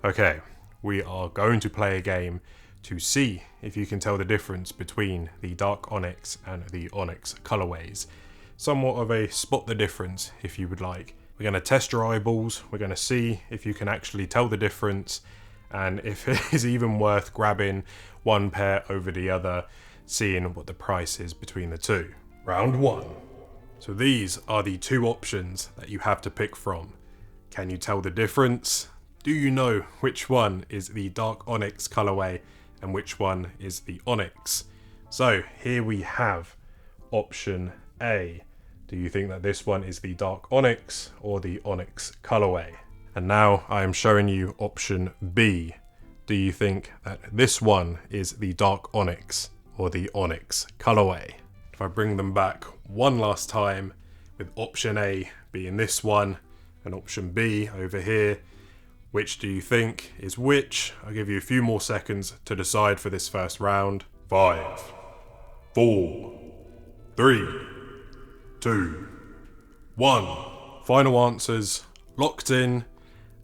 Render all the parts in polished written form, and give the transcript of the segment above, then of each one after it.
Okay, we are going to play a game to see if you can tell the difference between the Dark Onyx and the Onyx colorways. Somewhat of a spot the difference, if you would like. We're going to test your eyeballs, we're going to see if you can actually tell the difference, and if it is even worth grabbing one pair over the other, seeing what the price is between the two. Round 1. So these are the two options that you have to pick from. Can you tell the difference? Do you know which one is the Dark Onyx colorway and which one is the Onyx? So here we have option A. Do you think that this one is the Dark Onyx or the Onyx colorway? And now I am showing you option B. Do you think that this one is the Dark Onyx or the Onyx colorway? If I bring them back one last time, with option A being this one and option B over here, which do you think is which? I'll give you a few more seconds to decide for this first round. 5, 4, 3, 2, 1. Final answers locked in,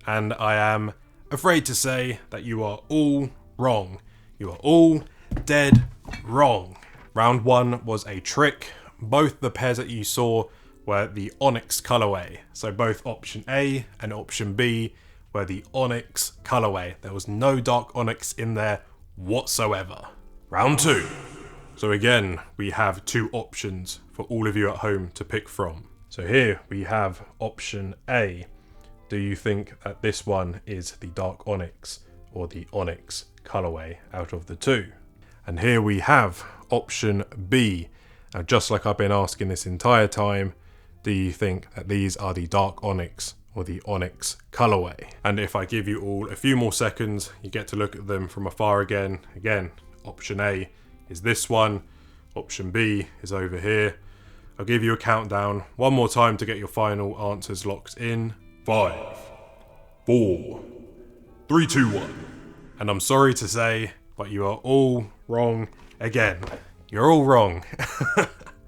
and I am afraid to say that you are all wrong. You are all dead wrong. Round 1 was a trick. Both the pairs that you saw were the Onyx colorway. So both option A and option B were the Onyx colorway. There was no Dark Onyx in there whatsoever. Round 2. So again, we have two options for all of you at home to pick from. So here we have option A. Do you think that this one is the Dark Onyx or the Onyx colorway out of the two? And here we have option B. Now, just like I've been asking this entire time, do you think that these are the Dark Onyx or the Onyx colorway? And if I give you all a few more seconds, you get to look at them from afar again. Again, option A is this one, option B is over here. I'll give you a countdown one more time to get your final answers locked in. 5, 4, 3, 2, 1. And I'm sorry to say, but you are all wrong again. You're all wrong.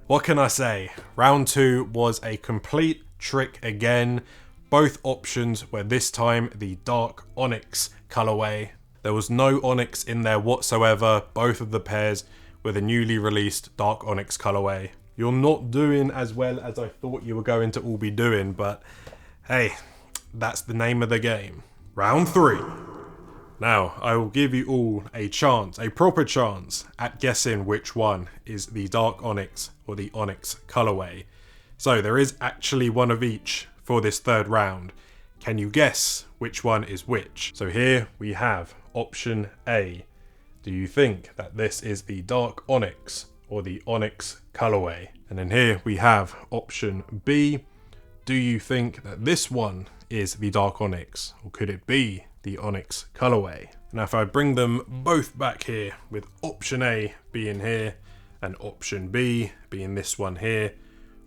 What can I say? Round 2 was a complete trick again. Both options were this time the Dark Onyx colorway. There was no Onyx in there whatsoever. Both of the pairs were the newly released Dark Onyx colorway. You're not doing as well as I thought you were going to all be doing, but hey, that's the name of the game. Round 3. Now, I will give you all a chance, a proper chance, at guessing which one is the Dark Onyx or the Onyx colorway. So there is actually one of each for this third round. Can you guess which one is which? So here we have option A. Do you think that this is the Dark Onyx or the Onyx colorway? And then here we have option B. Do you think that this one is the Dark Onyx, or could it be the Onyx colorway? Now if I bring them both back here, with option A being here and option B being this one here,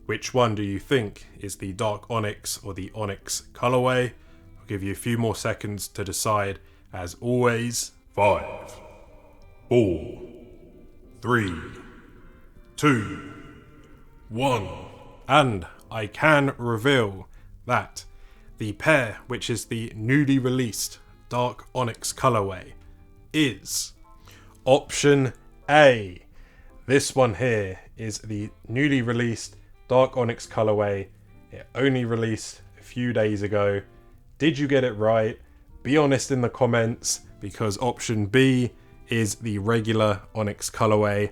which one do you think is the Dark Onyx or the Onyx colorway? I'll give you a few more seconds to decide as always. 5, 4, 3, 2, 1. And I can reveal that the pair, which is the newly released Dark Onyx colorway, is option A. This one here is the newly released Dark Onyx colorway. It only released a few days ago. Did you get it right? Be honest in the comments, because option B is the regular Onyx colorway.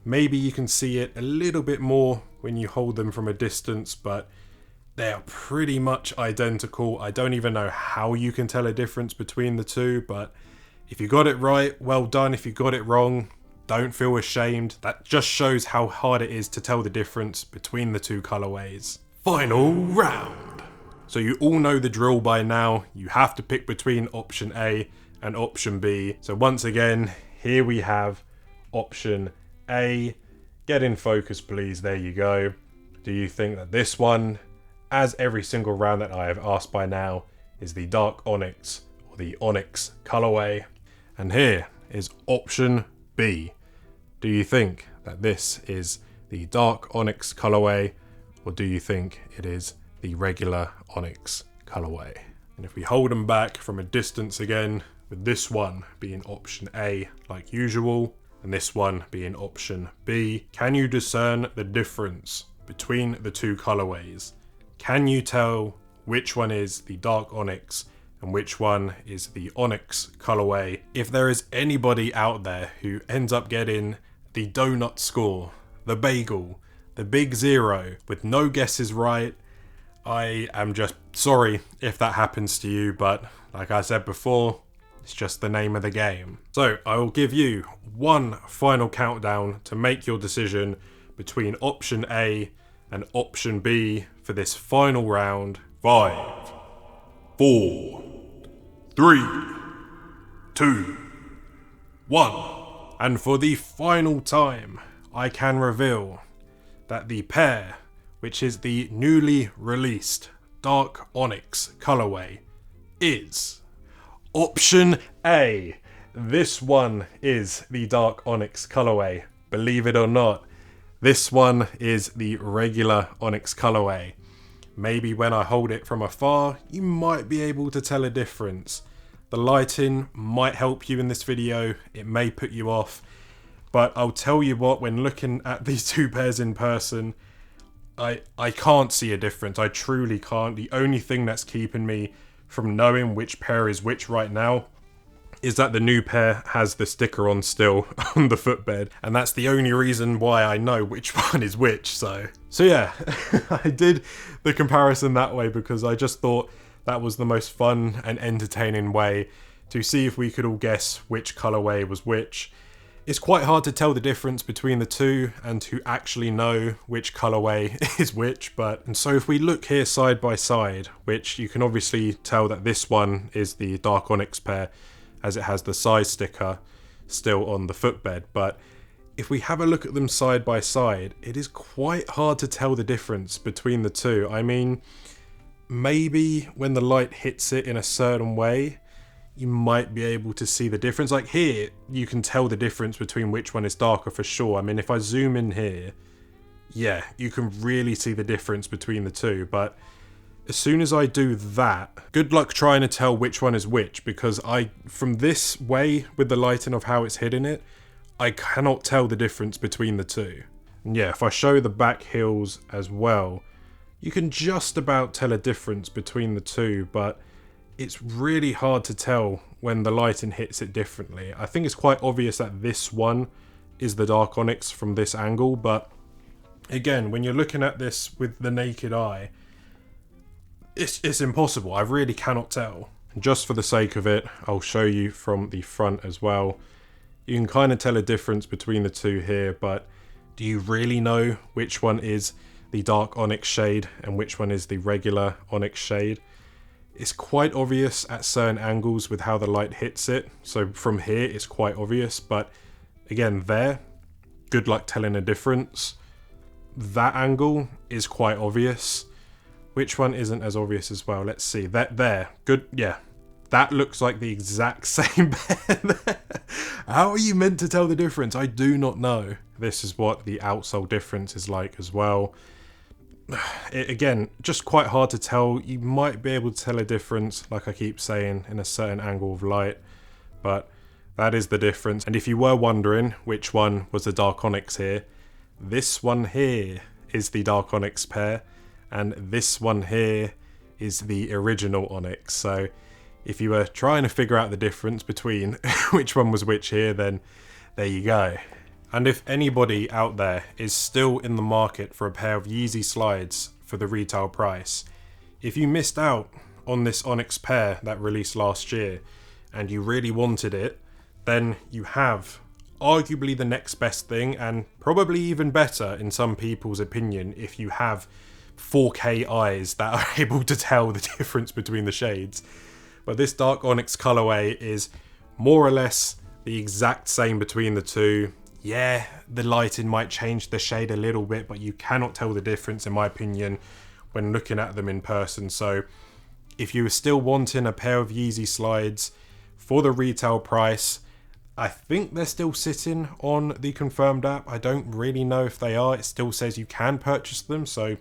Maybe you can see it a little bit more when you hold them from a distance, but they are pretty much identical. I don't even know how you can tell a difference between the two, but if you got it right, well done. If you got it wrong, don't feel ashamed. That just shows how hard it is to tell the difference between the two colorways. Final round. So you all know the drill by now. You have to pick between option A and option B. So once again, here we have option A. Get in focus, please. There you go. Do you think that this one, as every single round that I have asked by now, is the Dark Onyx or the Onyx colorway? And here is option B. Do you think that this is the Dark Onyx colorway, or do you think it is the regular Onyx colorway? And if we hold them back from a distance again, with this one being option A like usual, and this one being option B, can you discern the difference between the two colorways? Can you tell which one is the Dark Onyx and which one is the Onyx colorway? If there is anybody out there who ends up getting the donut score, the bagel, the big 0 with no guesses right, I am just sorry if that happens to you, but like I said before, it's just the name of the game. So I will give you one final countdown to make your decision between option A and option B for this final round. 5, 4, 3, 2, 1. And for the final time, I can reveal that the pair, which is the newly released Dark Onyx colorway, is option A. This one is the Dark Onyx colorway. Believe it or not, this one is the regular Onyx colorway. Maybe when I hold it from afar, you might be able to tell a difference. The lighting might help you in this video, it may put you off, but I'll tell you what, when looking at these two pairs in person, I can't see a difference. I truly can't. The only thing that's keeping me from knowing which pair is which right now is that the new pair has the sticker on still on the footbed, and that's the only reason why I know which one is which. So yeah, I did the comparison that way because I just thought that was the most fun and entertaining way to see if we could all guess which colorway was which. It's quite hard to tell the difference between the two and to actually know which colorway is which, and so if we look here side by side, which you can obviously tell that this one is the Dark Onyx pair as it has the size sticker still on the footbed, but if we have a look at them side by side, it is quite hard to tell the difference between the two. I mean, maybe when the light hits it in a certain way, you might be able to see the difference. Like here, you can tell the difference between which one is darker for sure. I mean, if I zoom in here, yeah, you can really see the difference between the two, but as soon as I do that, good luck trying to tell which one is which, because from this way, with the lighting of how it's hitting it, I cannot tell the difference between the two. And yeah, if I show the back heels as well, you can just about tell a difference between the two, but it's really hard to tell when the lighting hits it differently. I think it's quite obvious that this one is the Dark Onyx from this angle, but again, when you're looking at this with the naked eye, it's impossible. I really cannot tell. And just for the sake of it, I'll show you from the front as well. You can kind of tell a difference between the two here, but do you really know which one is the Dark Onyx shade and which one is the regular Onyx shade? It's quite obvious at certain angles with how the light hits it. So from here, it's quite obvious, but again, there, good luck telling a difference. That angle is quite obvious. Which one isn't as obvious as well? Let's see. That there. Good. Yeah. That looks like the exact same pair there. How are you meant to tell the difference? I do not know. This is what the outsole difference is like as well. Again, just quite hard to tell. You might be able to tell a difference, like I keep saying, in a certain angle of light. But that is the difference. And if you were wondering which one was the Dark Onyx here, this one here is the Dark Onyx pair. And this one here is the original Onyx. So if you were trying to figure out the difference between which one was which here, then there you go. And if anybody out there is still in the market for a pair of Yeezy Slides for the retail price, if you missed out on this Onyx pair that released last year and you really wanted it, then you have arguably the next best thing, and probably even better in some people's opinion if you have 4K eyes that are able to tell the difference between the shades. But this Dark Onyx colorway is more or less the exact same between the two. Yeah, the lighting might change the shade a little bit, but you cannot tell the difference, in my opinion, when looking at them in person. So if you were still wanting a pair of Yeezy Slides for the retail price, I think they're still sitting on the confirmed app. I don't really know if they are. It still says you can purchase them, so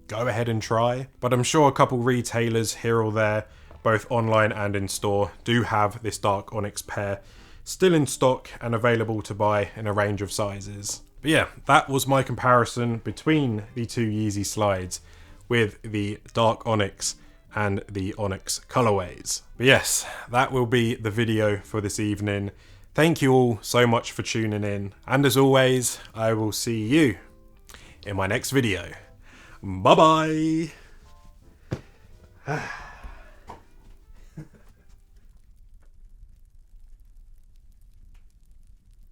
go ahead and try. But I'm sure a couple retailers here or there both online and in store, do have this Dark Onyx pair still in stock and available to buy in a range of sizes. But yeah, that was my comparison between the two Yeezy Slides with the Dark Onyx and the Onyx colorways. But yes, that will be the video for this evening. Thank you all so much for tuning in, and as always, I will see you in my next video. Bye bye.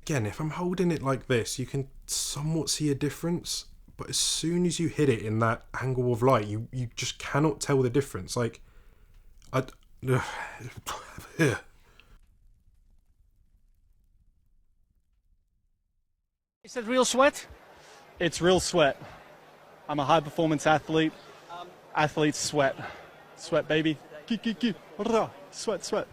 Again, if I'm holding it like this, you can somewhat see a difference, but as soon as you hit it in that angle of light, you just cannot tell the difference. Like, Is that real sweat? It's real sweat. I'm a high performance athlete. Athletes sweat. Sweat, baby. Sweat, sweat.